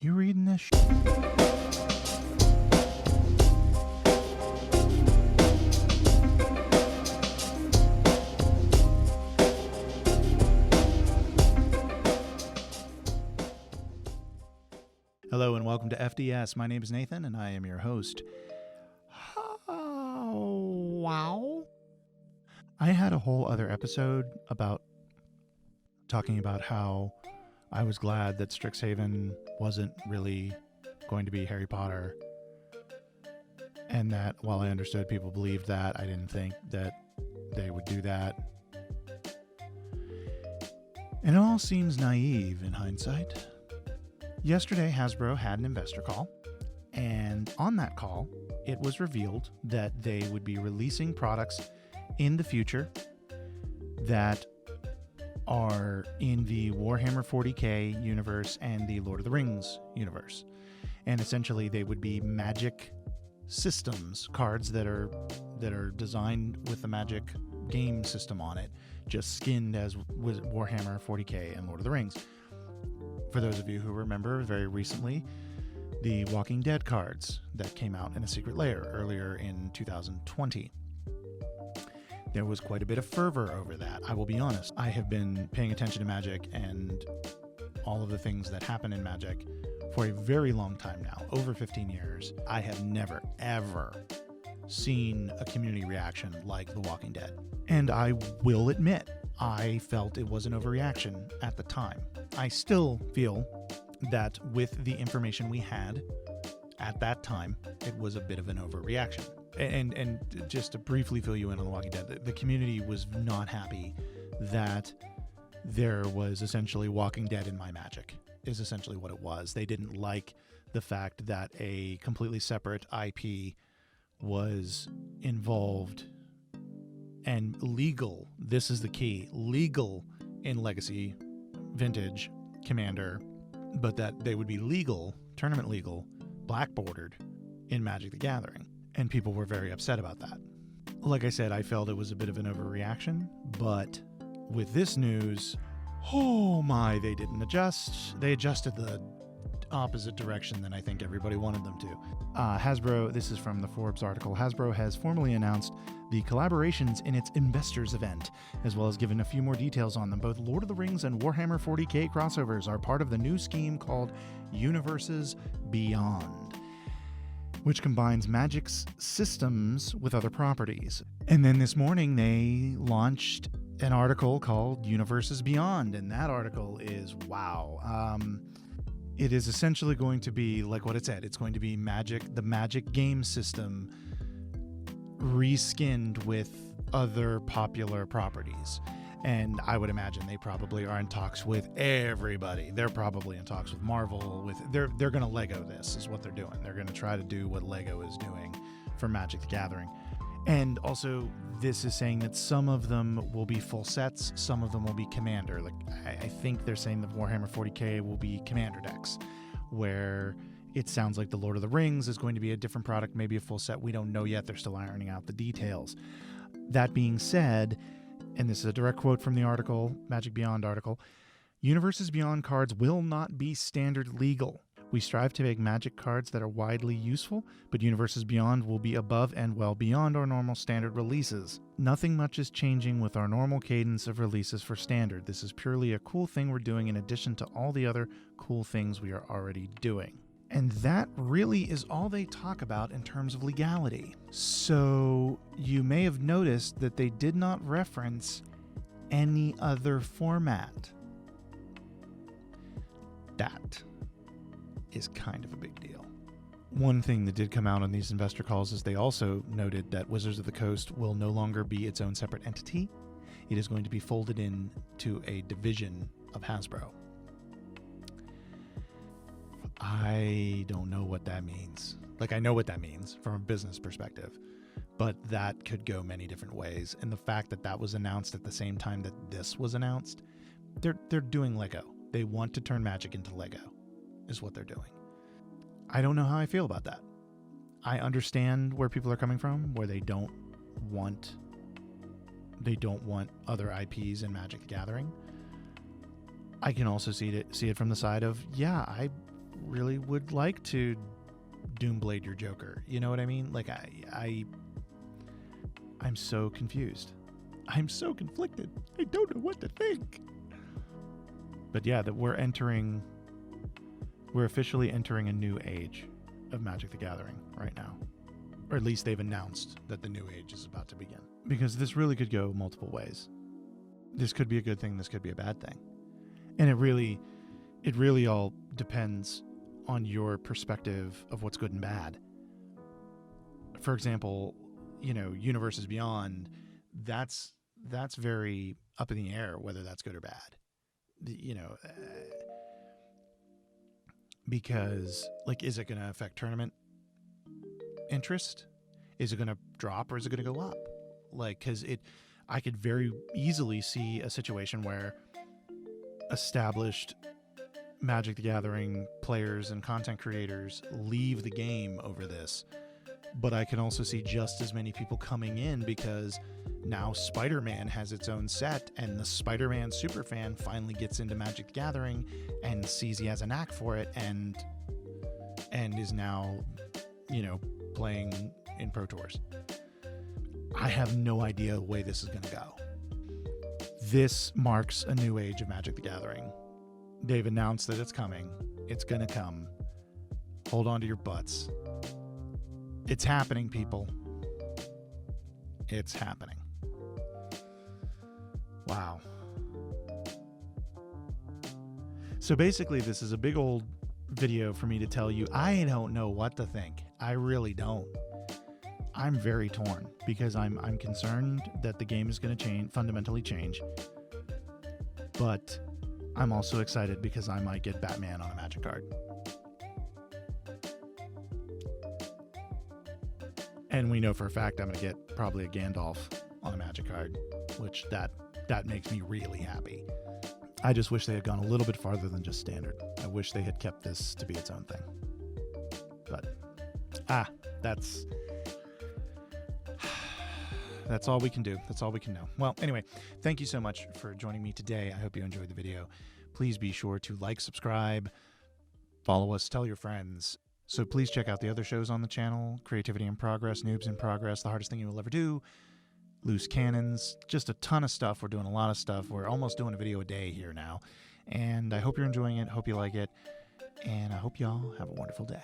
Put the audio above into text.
You reading this Hello and welcome to FDS. My name is Nathan and I am your host. Oh, wow. I had a whole other episode about talking about how I was glad that Strixhaven wasn't really going to be Harry Potter. And that while I understood people believed that, I didn't think that they would do that. And it all seems naive in hindsight. Yesterday, Hasbro had an investor call, and on that call, it was revealed that they would be releasing products in the future that are in the Warhammer 40k universe and the Lord of the Rings universe. And essentially, they would be Magic systems, cards that are designed with the Magic game system on it, just skinned as Warhammer 40k and Lord of the Rings. For those of you who remember, very recently, the Walking Dead cards that came out in a secret lair earlier in 2020. There was quite a bit of fervor over that. I will be honest. I have been paying attention to Magic and all of the things that happen in Magic for a very long time now, over 15 years. I have never, ever seen a community reaction like The Walking Dead. And I will admit, I felt it was an overreaction at the time. I still feel that with the information we had at that time, it was a bit of an overreaction. And just to briefly fill you in on The Walking Dead, the community was not happy that there was essentially Walking Dead in my Magic, is essentially what it was. They didn't like the fact that a completely separate IP was involved and legal, this is the key, legal in Legacy, Vintage, Commander, but that they would be legal, tournament legal, black bordered in Magic the Gathering. And people were very upset about that. Like I said, I felt it was a bit of an overreaction, but with this news, oh my, they didn't adjust. They adjusted the opposite direction than I think everybody wanted them to. Hasbro, this is from the Forbes article, Hasbro has formally announced the collaborations in its Investors event, as well as given a few more details on them. Both Lord of the Rings and Warhammer 40k crossovers are part of the new scheme called Universes Beyond, which combines Magic's systems with other properties. And then this morning they launched an article called Universes Beyond, and that article is wow. It is essentially going to be like what it said. It's going to be Magic, the Magic game system, reskinned with other popular properties. And I would imagine they probably are in talks with everybody. They're probably in talks with Marvel. They're going to Lego this, is what they're doing. They're going to try to do what Lego is doing for Magic the Gathering. And also, this is saying that some of them will be full sets, some of them will be Commander. Like I think they're saying that Warhammer 40k will be Commander decks, where it sounds like the Lord of the Rings is going to be a different product, maybe a full set. We don't know yet. They're still ironing out the details. That being said, and this is a direct quote from the article, Magic Beyond article, Universes Beyond cards will not be standard legal. We strive to make Magic cards that are widely useful, but Universes Beyond will be above and well beyond our normal standard releases. Nothing much is changing with our normal cadence of releases for standard. This is purely a cool thing we're doing in addition to all the other cool things we are already doing. And that really is all they talk about in terms of legality. So you may have noticed that they did not reference any other format. That is kind of a big deal. One thing that did come out on these investor calls is they also noted that Wizards of the Coast will no longer be its own separate entity. It is going to be folded into a division of Hasbro. I don't know what that means. Like, I know what that means from a business perspective, but that could go many different ways. And the fact that that was announced at the same time that this was announced, they're doing Lego. They want to turn Magic into Lego, is what they're doing. I don't know how I feel about that. I understand where people are coming from, where they don't want other IPs in Magic the Gathering. I can also see it from the side of, yeah, I really would like to Doomblade your Joker. You know what I mean? Like, I'm so confused. I'm so conflicted. I don't know what to think. But yeah, that we're officially entering a new age of Magic the Gathering right now. Or at least they've announced that the new age is about to begin. Because this really could go multiple ways. This could be a good thing, this could be a bad thing. And it really all depends on your perspective of what's good and bad. For example, Universes Beyond, that's very up in the air whether that's good or bad. Because, like, is it going to affect tournament interest? Is it going to drop or is it going to go up? Like, because I could very easily see a situation where established Magic the Gathering players and content creators leave the game over this. But I can also see just as many people coming in because now Spider-Man has its own set, and the Spider-Man superfan finally gets into Magic the Gathering and sees he has a knack for it, and is now, playing in Pro Tours. I have no idea the way this is going to go. This marks a new age of Magic the Gathering. They've announced that it's coming. It's going to come. Hold on to your butts. It's happening, people. It's happening. Wow. So basically, this is a big old video for me to tell you I don't know what to think. I really don't. I'm very torn because I'm concerned that the game is going to fundamentally change. But I'm also excited because I might get Batman on a Magic card. And we know for a fact I'm going to get probably a Gandalf on a Magic card, which that makes me really happy. I just wish they had gone a little bit farther than just standard. I wish they had kept this to be its own thing. But, that's all we can do. That's all we can know. Well, anyway, thank you so much for joining me today. I hope you enjoyed the video. Please be sure to like, subscribe, follow us, tell your friends. So please check out the other shows on the channel: Creativity in Progress, Noobs in Progress, The Hardest Thing You Will Ever Do, Loose Cannons, just a ton of stuff. We're doing a lot of stuff. We're almost doing a video a day here now. And I hope you're enjoying it. Hope you like it. And I hope y'all have a wonderful day.